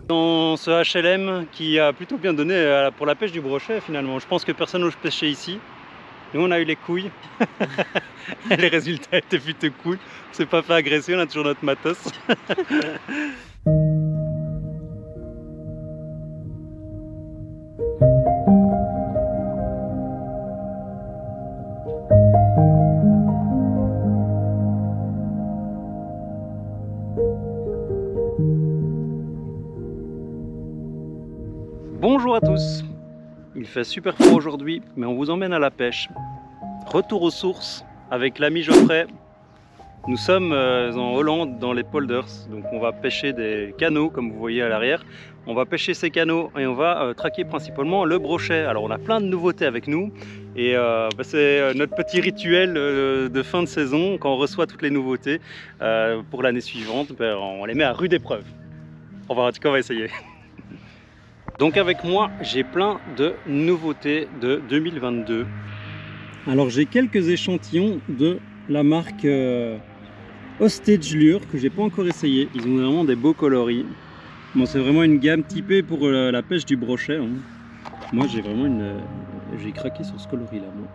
Dans ce HLM qui a plutôt bien donné pour la pêche du brochet finalement. Je pense que personne n'ose pêcher ici. Nous on a eu les couilles. Et les résultats étaient plutôt cool. On s'est pas fait agresser, on a toujours notre matos. Bonjour à tous, il fait super froid aujourd'hui, mais on vous emmène à la pêche. Retour aux sources avec l'ami Geoffrey. Nous sommes en Hollande, dans les polders, donc on va pêcher des canaux, comme vous voyez à l'arrière. On va pêcher ces canaux et on va traquer principalement le brochet. Alors on a plein de nouveautés avec nous et c'est notre petit rituel de fin de saison. Quand on reçoit toutes les nouveautés pour l'année suivante, on les met à rude épreuve. En tout cas on va essayer. Donc avec moi, j'ai plein de nouveautés de 2022. Alors j'ai quelques échantillons de la marque Hostage Lure que j'ai pas encore essayé. Ils ont vraiment des beaux coloris. Bon, c'est vraiment une gamme typée pour la pêche du brochet. Hein. Moi j'ai vraiment j'ai craqué sur ce coloris là. Moi.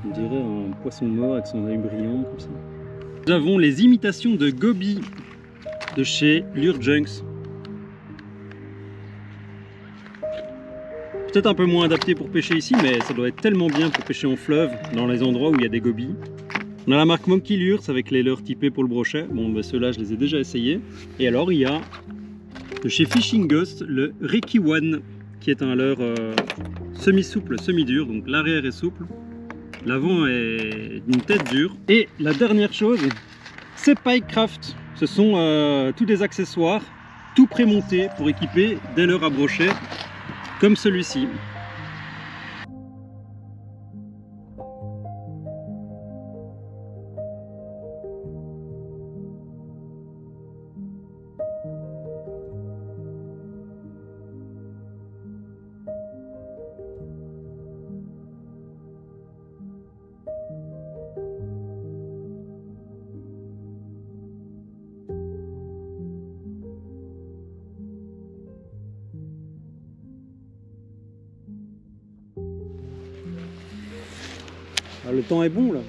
On dirait un poisson mort avec son œil brillant comme ça. Nous avons les imitations de gobies de chez Lure Junks. Peut-être un peu moins adapté pour pêcher ici, mais ça doit être tellement bien pour pêcher en fleuve, dans les endroits où il y a des gobies. On a la marque Monkey Lures avec les leurres typés pour le brochet. Bon, ben ceux-là, je les ai déjà essayés. Et alors, il y a de chez Fishing Ghost le Reiki One, qui est un leurre semi-souple, semi-dur. Donc l'arrière est souple, l'avant est d'une tête dure. Et la dernière chose, c'est Pikecraft. Ce sont tous des accessoires, tout prémontés pour équiper des leurres à brochet. Comme celui-ci. Ah, le temps est bon là.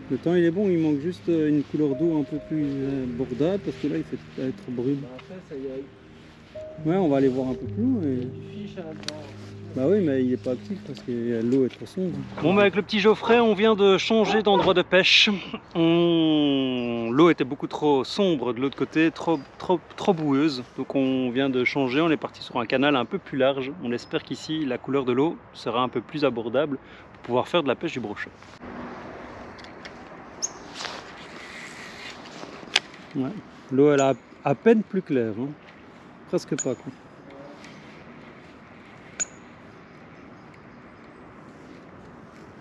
Le temps il est bon, il manque juste une couleur d'eau un peu plus abordable parce que là il fait être brune. Ouais, on va aller voir un peu plus loin. Et... Bah oui, mais il est pas actif parce que l'eau est trop sombre. Bon, bah avec le petit Geoffrey, on vient de changer d'endroit de pêche. L'eau était beaucoup trop sombre de l'autre côté, trop boueuse. Donc on vient de changer, on est parti sur un canal un peu plus large. On espère qu'ici, la couleur de l'eau sera un peu plus abordable pour pouvoir faire de la pêche du brochet. Ouais. L'eau elle est à peine plus claire, hein. Presque pas quoi.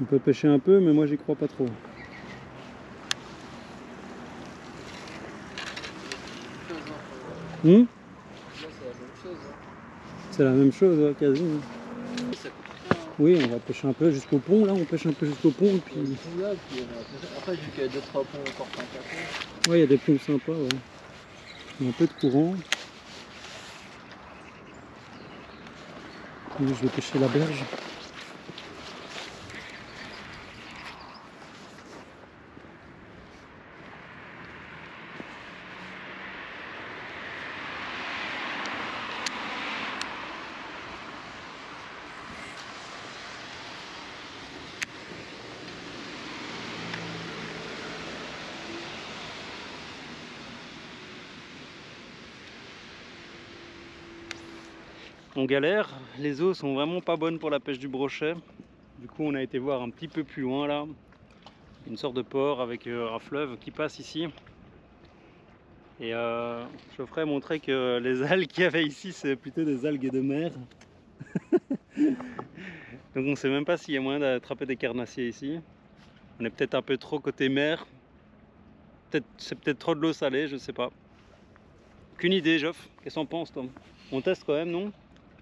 On peut pêcher un peu, mais moi j'y crois pas trop. C'est la même chose, ouais, quasi. Oui, on va pêcher un peu jusqu'au pont, là on pêche un peu jusqu'au pont. Et puis... Après, vu qu'il y a 2-3 ponts encore sympas. Ouais, il y a des ponts sympas, ouais. Il y a un peu de courant. Et je vais pêcher la berge. On galère, les eaux sont vraiment pas bonnes pour la pêche du brochet. Du coup on a été voir un petit peu plus loin là, une sorte de port avec un fleuve qui passe ici. Et Geoffrey montrait que les algues qu'il y avait ici c'est plutôt des algues de mer. Donc on sait même pas s'il y a moyen d'attraper des carnassiers ici. On est peut-être un peu trop côté mer. C'est peut-être trop de l'eau salée, je sais pas. Aucune idée, Geoff. Qu'est-ce qu'on pense, Tom? On teste quand même, non?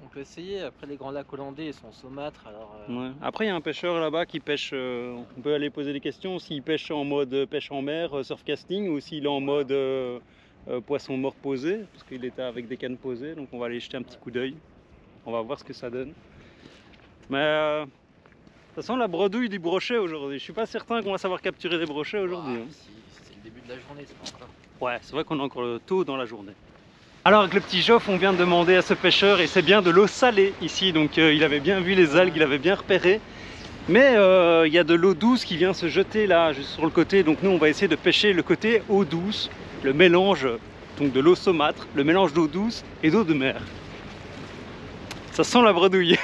On peut essayer. Après, les grands lacs hollandais ils sont saumâtres. Alors, ouais. Après, il y a un pêcheur là-bas qui pêche. On peut aller poser des questions s'il pêche en mode pêche en mer, surf casting, ou s'il est en mode poisson mort posé, parce qu'il était avec des cannes posées, donc on va aller jeter un petit coup d'œil. On va voir ce que ça donne. Mais ça sent la bredouille du brochet aujourd'hui. Je suis pas certain qu'on va savoir capturer des brochets aujourd'hui. Ah, si, c'est le début de la journée, c'est pas encore. Ouais, c'est vrai qu'on est encore tôt dans la journée. Alors avec le petit Joff, on vient de demander à ce pêcheur, et c'est bien de l'eau salée ici, donc il avait bien vu les algues, il avait bien repéré. Mais il y a de l'eau douce qui vient se jeter là, juste sur le côté, donc nous on va essayer de pêcher le côté eau douce, le mélange donc de l'eau saumâtre, le mélange d'eau douce et d'eau de mer. Ça sent la bredouille.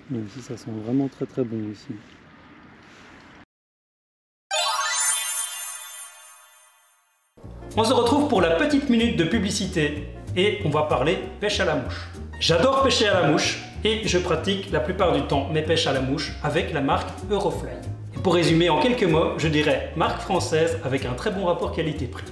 Ici, ça sent vraiment très très bon ici. On se retrouve pour la petite minute de publicité et on va parler pêche à la mouche. J'adore pêcher à la mouche et je pratique la plupart du temps mes pêches à la mouche avec la marque Eurofly. Et pour résumer en quelques mots, je dirais marque française avec un très bon rapport qualité-prix.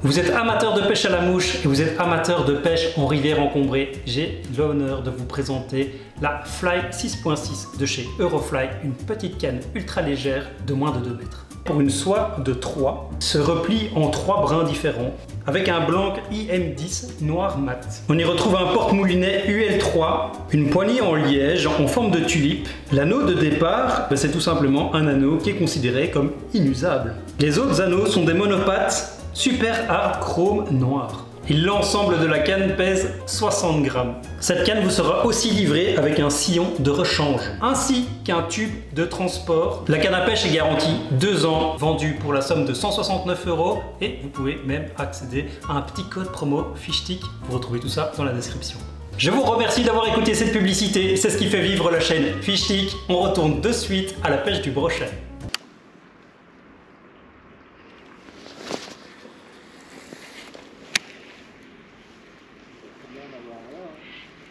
Vous êtes amateur de pêche à la mouche et vous êtes amateur de pêche en rivière encombrée, j'ai l'honneur de vous présenter la Fly 6.6 de chez Eurofly, une petite canne ultra légère de moins de 2 mètres. Pour une soie de 3, se replie en 3 brins différents avec un blanc IM10 noir mat. On y retrouve un porte-moulinet UL3, une poignée en liège en forme de tulipe. L'anneau de départ, c'est tout simplement un anneau qui est considéré comme inusable. Les autres anneaux sont des monopattes Super Hard Chrome noir. Et l'ensemble de la canne pèse 60 grammes. Cette canne vous sera aussi livrée avec un sillon de rechange, ainsi qu'un tube de transport. La canne à pêche est garantie 2 ans, vendue pour la somme de 169 € et vous pouvez même accéder à un petit code promo Fishstick. Vous retrouvez tout ça dans la description. Je vous remercie d'avoir écouté cette publicité, c'est ce qui fait vivre la chaîne Fishstick. On retourne de suite à la pêche du brochet.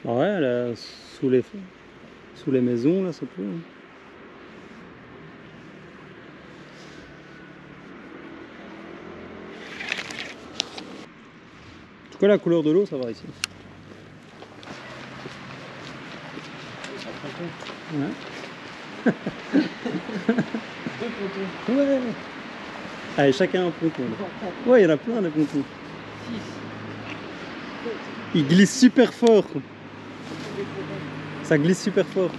Ouais, là, sous les maisons, là, ça peut. En tout cas, la couleur de l'eau, ça va ici. Ouais. 2 pontons. Ouais. Allez, chacun un ponton. Ouais, il y en a plein des pontons. 6. Il glisse super fort. Ça glisse super fort.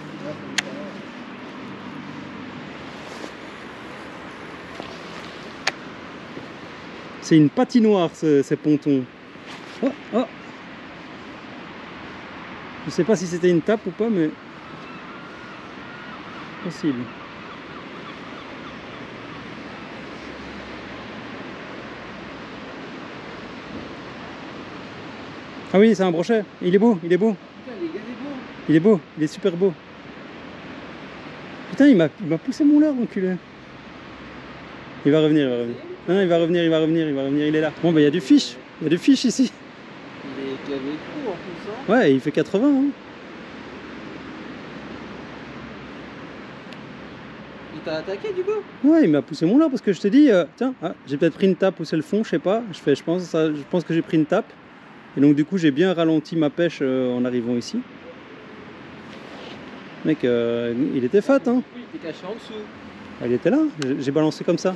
C'est une patinoire ces pontons. Oh, oh. Je sais pas si c'était une tape ou pas, mais possible. Ah oui, c'est un brochet. Il est beau, il est beau. Putain, les gars, il est beau. Il est beau, il est super beau. Putain, il m'a poussé mon leurre, l'enculé. Il va revenir, il va revenir. Non, il va revenir, il va revenir, il va revenir, il est là. Bon, bah il y a du fish. Il y a du fish ici. Il est gavé court en plus, hein. Ouais, il fait 80. Hein. Il t'a attaqué du coup? Ouais, il m'a poussé mon leurre parce que je t'ai dit, tiens, ah, j'ai peut-être pris une tape ou c'est le fond, je sais pas. Je pense que j'ai pris une tape. Et donc du coup, j'ai bien ralenti ma pêche en arrivant ici. Mec, il était fat, hein. Oui, il était caché en dessous. Ah, il était là, j'ai balancé comme ça.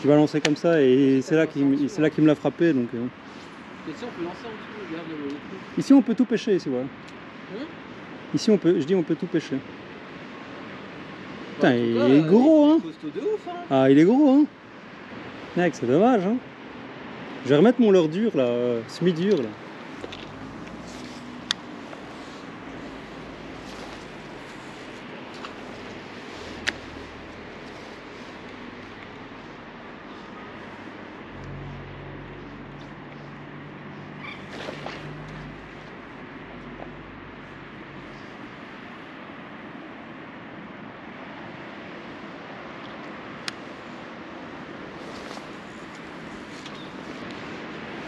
J'ai balancé comme ça et c'est là qu'il me l'a frappé. Donc, Et si on peut lancer en dessous, regarde le truc. ici, on peut tout pêcher, ici, voilà. Ici, on peut tout pêcher. Putain, il est gros, hein. Il est costaud de ouf, hein. Ah, il est gros, hein. Mec, c'est dommage, hein. Je vais remettre mon leurre dur, là, semi-dur, là.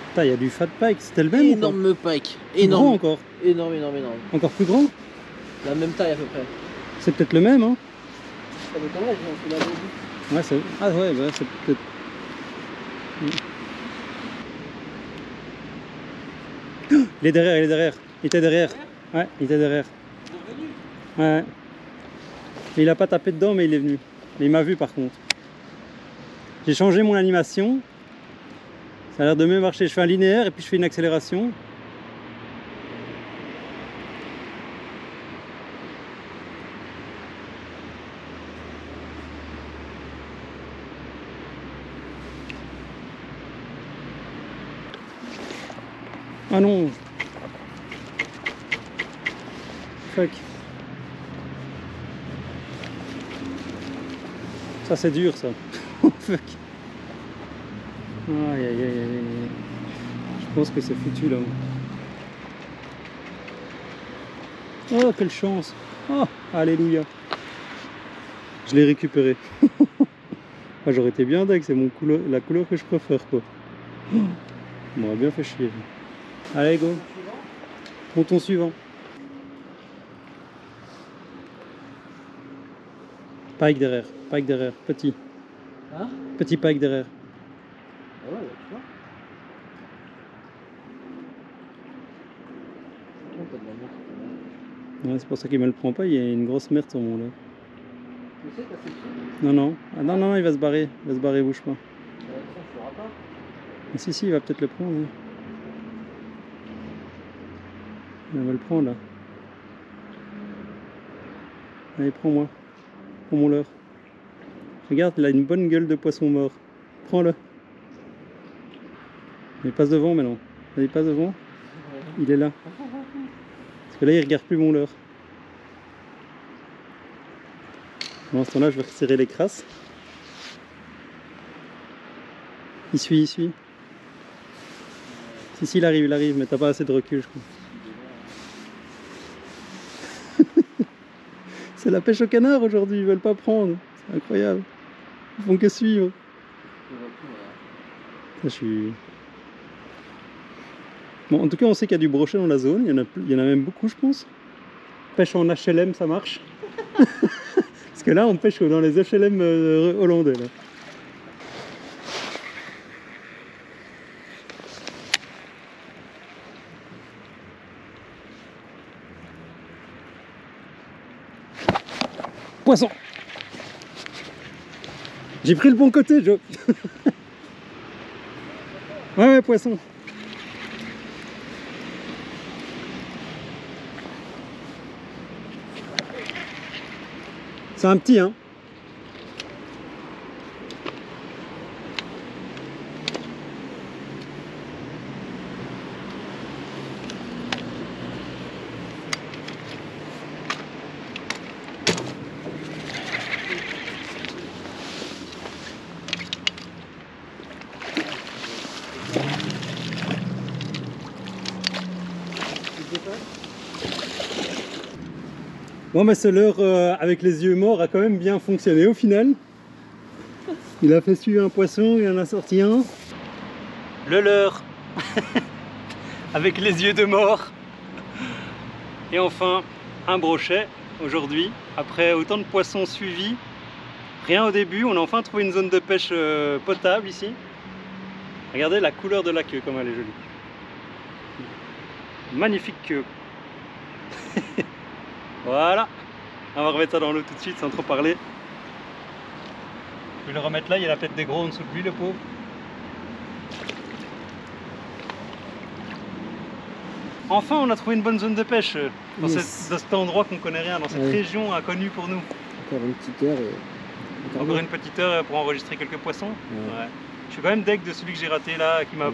Putain, il y a du fat pike, c'était le même Énorme pike. ou pas? Énorme. Grand encore. Énorme, énorme, énorme. Encore plus grand? La même taille à peu près. C'est peut-être le même, hein. Ça m'étonnerait, je pense que la Ouais, c'est... Ah ouais, bah, c'est peut-être... Il est derrière, il est derrière. Il était derrière. Ouais, il était derrière. Ouais. Mais il a pas tapé dedans, mais il est venu. Mais il m'a vu par contre. J'ai changé mon animation. Ça a l'air de mieux marcher. Je fais un linéaire et puis je fais une accélération. Ah non. Fuck. Ça c'est dur ça. Fuck. Aïe aïe aïe aïe. Je pense que c'est foutu là. Oh quelle chance. Oh alléluia. Je l'ai récupéré. Ah, j'aurais été bien deg, c'est la couleur que je préfère quoi. Oh, on m'aurait bien fait chier. Allez go. Ponton suivant. Pike derrière, petit. Hein? Petit pike derrière. Ah ouais, tu vois. Oh, t'as de la merde, Ouais, c'est pour ça qu'il me le prend pas, il y a une grosse merde sur mon là. tu sais, t'as fait dessus. Non, non. Ah non, non, il va se barrer, bouge pas. Ça se fera pas. Ah, si, il va peut-être le prendre. Hein. Il va le prendre là. Allez, prends-moi. Prends mon leurre. Regarde, il a une bonne gueule de poisson mort. Prends-le. Il passe devant maintenant. Il passe devant. Il est là. Parce que là, il regarde plus mon leurre. Pendant ce temps-là, je vais resserrer les crasses. Il suit. Si, il arrive, mais t'as pas assez de recul, je crois. C'est la pêche au canard aujourd'hui, ils veulent pas prendre. C'est incroyable. Ils font que suivre. Je suis... Bon, en tout cas, on sait qu'il y a du brochet dans la zone. Il y en a même beaucoup, je pense. Pêche en HLM, ça marche. Parce que là, on pêche dans les HLM hollandais. Là. Poisson! J'ai pris le bon côté, Joe. Ouais, poisson. C'est un petit, hein. Bon, mais ce leurre avec les yeux morts a quand même bien fonctionné au final. Il a fait suivre un poisson, il en a sorti un. Le leurre avec les yeux de mort. Et enfin, un brochet aujourd'hui. Après autant de poissons suivis, rien au début, on a enfin trouvé une zone de pêche potable ici. Regardez la couleur de la queue, comme elle est jolie. Magnifique queue. Voilà, on va remettre ça dans l'eau tout de suite sans trop parler. Je vais le remettre là, il y a la tête des gros en dessous de lui, le pauvre. Enfin, on a trouvé une bonne zone de pêche dans, Yes. dans cet endroit qu'on connaît rien, dans cette région inconnue pour nous. Encore une petite heure et... Encore une petite heure pour enregistrer quelques poissons. Ouais. Je suis quand même deg de celui que j'ai raté là, qui m'a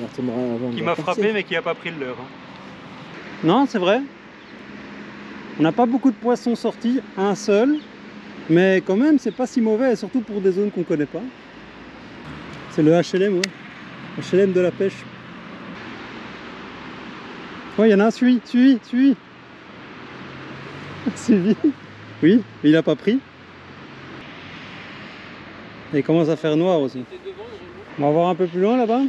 frappé mais qui n'a pas pris le leurre. Hein. Non, c'est vrai. On n'a pas beaucoup de poissons sortis, un seul, mais quand même c'est pas si mauvais, surtout pour des zones qu'on connaît pas. C'est le HLM, ouais. HLM de la pêche. Ouais, il y en a un, suivi. Suivi. Oui, mais il n'a pas pris. Et il commence à faire noir aussi. On va voir un peu plus loin là-bas.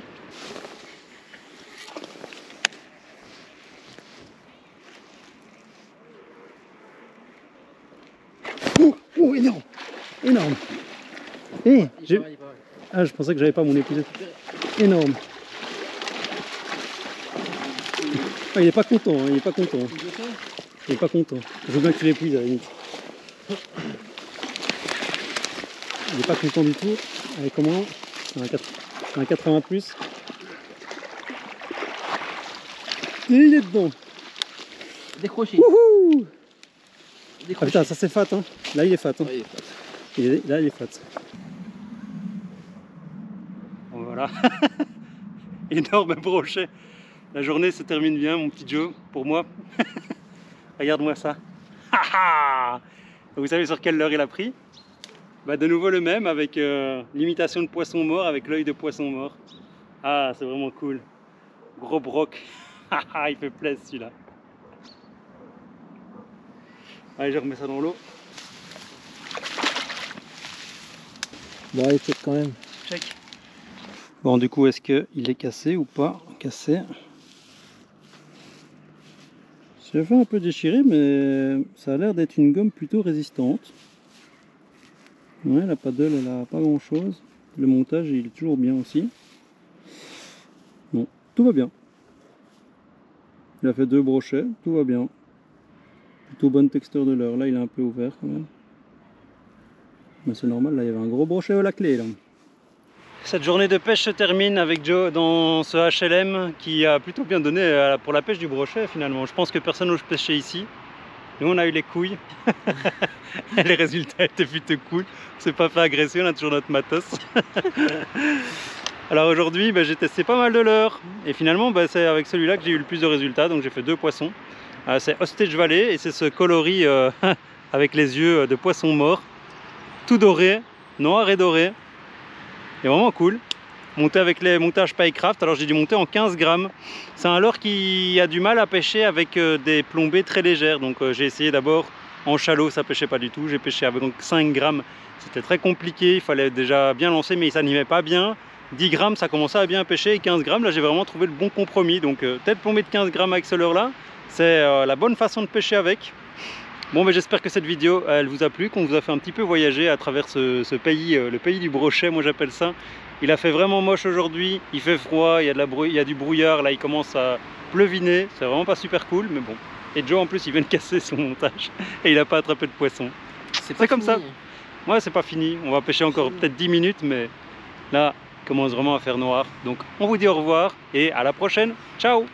Oh, énorme. Et Ah, je pensais que j'avais pas mon épuisette. Énorme. Ah, il est pas content, hein, il est pas content. Il est pas content. Je veux bien que tu l'épuises à la limite. Il est pas content du tout. Allez, comment? Un 80 plus. Et il est dedans. Décroché. Wouhou! Ah Décroché. putain, ça c'est fat, hein. Là il est fat. Hein. Ouais, il est fat. Là il est fat. Bon, voilà. Énorme brochet. La journée se termine bien, mon petit Joe, pour moi. Regarde-moi ça. Vous savez sur quelle leurre il a pris? Bah, de nouveau le même, avec l'imitation de poisson mort, avec l'œil de poisson mort. Ah, c'est vraiment cool. Gros broc. Il fait plaisir celui-là. Allez, je remets ça dans l'eau. Bon, allez, check quand même. Check. Bon, du coup, est-ce qu'il est cassé ou pas? Cassé. C'est fait un peu déchiré, mais ça a l'air d'être une gomme plutôt résistante. Ouais, la paddle, elle a pas grand chose. Le montage, il est toujours bien aussi. Bon, tout va bien. Il a fait 2 brochets, tout va bien. Plutôt bonne texture de leurre. Là, il est un peu ouvert quand même. Mais c'est normal, là, il y avait un gros brochet à la clé. Là. Cette journée de pêche se termine avec Joe dans ce HLM qui a plutôt bien donné pour la pêche du brochet finalement. Je pense que personne n'ose pêcher ici. Nous, on a eu les couilles. Les résultats étaient plutôt cool. On s'est pas fait agresser, on a toujours notre matos. Alors aujourd'hui, j'ai testé pas mal de leurres. Et finalement, c'est avec celui-là que j'ai eu le plus de résultats. Donc j'ai fait 2 poissons. C'est Hostage Valley et c'est ce coloris avec les yeux de poisson mort. Tout doré, noir et doré. Et vraiment cool. Monté avec les montages Paycraft. Alors j'ai dû monter en 15 grammes. C'est un leurre qui a du mal à pêcher avec des plombées très légères. Donc j'ai essayé d'abord en shallow, ça pêchait pas du tout. J'ai pêché avec 5 grammes. C'était très compliqué. Il fallait déjà bien lancer, mais il s'animait pas bien. 10 grammes, ça commençait à bien pêcher. Et 15 grammes, là j'ai vraiment trouvé le bon compromis. Donc tête plombée de 15 grammes avec ce leurre-là, c'est la bonne façon de pêcher avec. Bon, j'espère que cette vidéo elle vous a plu, qu'on vous a fait un petit peu voyager à travers ce pays, le pays du brochet, moi j'appelle ça. Il a fait vraiment moche aujourd'hui, il fait froid, il y a du brouillard, là il commence à pleuviner, c'est vraiment pas super cool, mais bon. Et Joe en plus il vient de casser son montage et il n'a pas attrapé de poisson. C'est comme ça. Ouais, c'est pas fini, on va pêcher encore peut-être 10 minutes, mais là il commence vraiment à faire noir. Donc on vous dit au revoir et à la prochaine, ciao!